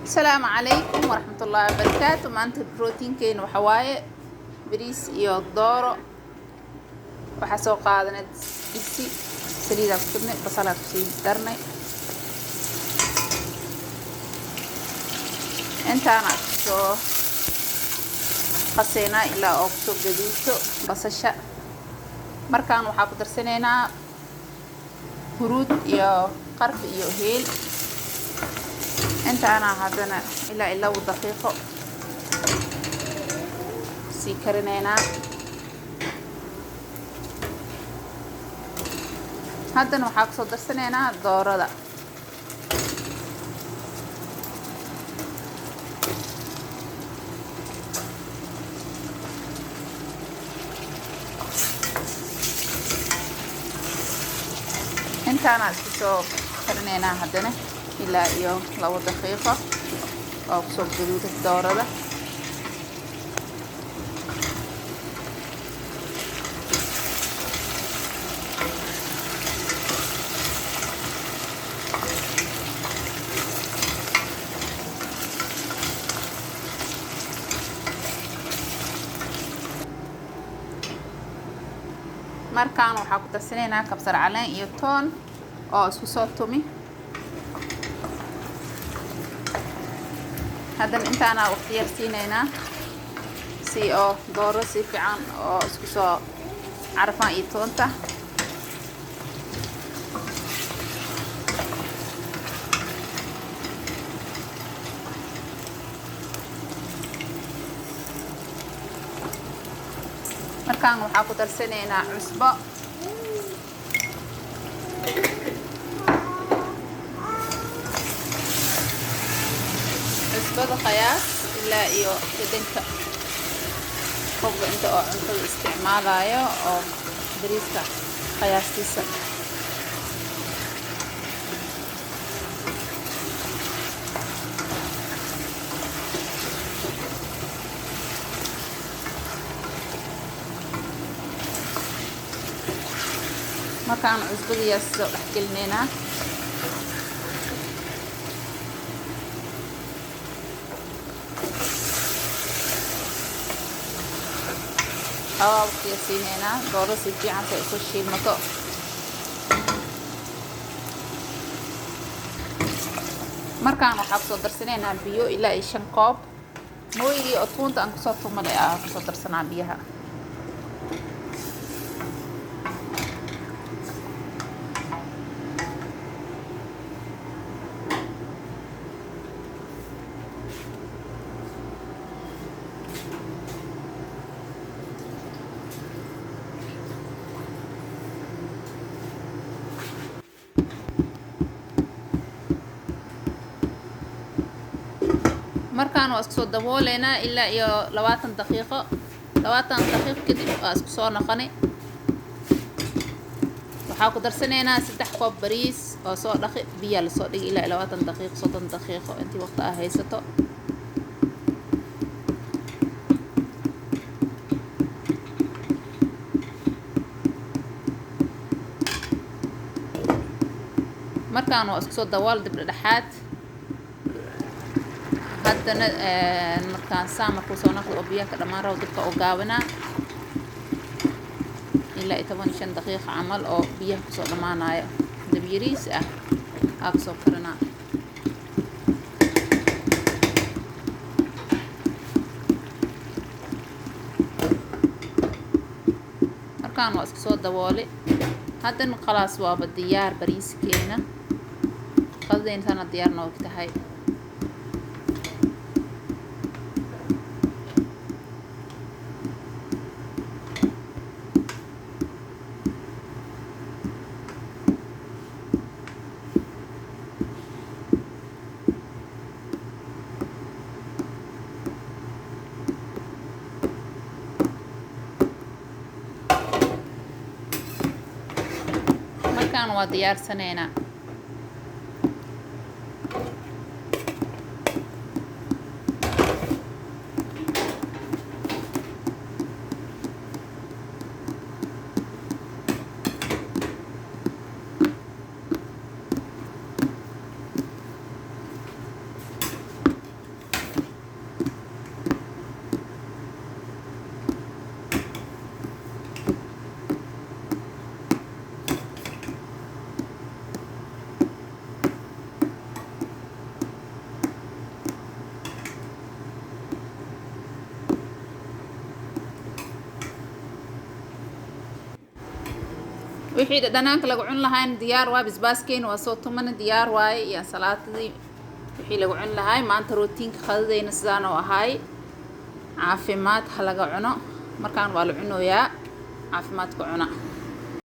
السلام عليكم ورحمة الله وبركاته. maanta brotiinkeyna waxa waaye bariis iyo dooro. waxaa soo qaadanay digsi saliid ku shubnay, basal ku sii darnay, intaana soo qaseynaa ilaa oo soo gaduuto basasha. markaan waxaa ku darsanaynaa huruud iyo qarfi iyo heel. intaana haddana ilaa 2 daqiiqo sii karinaynaa. haddana waxaa ku soo darsanaynaa doorada. intaana isku soo karinaynaa haddana ilaa iyo 2 daqiiqo oo ku soo gaduuday doorada. markaan waxaa ku darsanaynaa kabsar caleen iyo toon oo isku soo tumi. haddana intaana waqti yar siinaynaa si oo dooro si fiican oo isku soo carfaan iyo toonta. markaan waxaa ku darsanaynaa cusbo, cusbada qiyaas ilaa iyo dhadhanka qofka inta oo cuntada isticmaalayo oo bariiska qiyaastiisa. markaan cusbadiyaas soo dhex gelinaynaa. waqtiga siinaynaa dooro si fiican si ay u shiilmato. markaan waxaa ku soo darsanaynaa biyo ilaa 5 koob. mooyigii oo tuunta aan kusoo tumalay ku soo darsanaa biyaha. markaan waa isku soo dabooleynaa ilaa iyo 20 daqiiqo. 20 daqiiqo kadib waa isku soo noqoni. waxaa ku darsanaynaa 3 koob bariis oo soo dhaqi biyo la soo dhigi ilaa 20 daqiiqo 30 daqiiqo intii waqti ah haysato. markaan waa isku soo dabool dib dhexaad. haddana markaan markuu soo noqdo oo biyaha ka dhammaan rabo dibka u gaabanaa ilaa 15 daqiiqo camal oo biyaha kusoo dhammaanayo. dab yariis ah kusoo karinaa. markaan waa isku soo dabooli. haddana khalaas waaba diyaar bariiskeena. qadadeentana diyaar noog tahay. markaan waa diyaarsanaynaa. wixii dhanaanka lagu cun lahayn diyaar waa basbaaskeen waa soo tumana diyaar waaye iyo salaatadii wixii lagu cun lahaay maanta rootiinka qadadayna sidaan oo ahaay caafimaad ha laga cuno markaan waa la cunoyaa caafimaadka cuna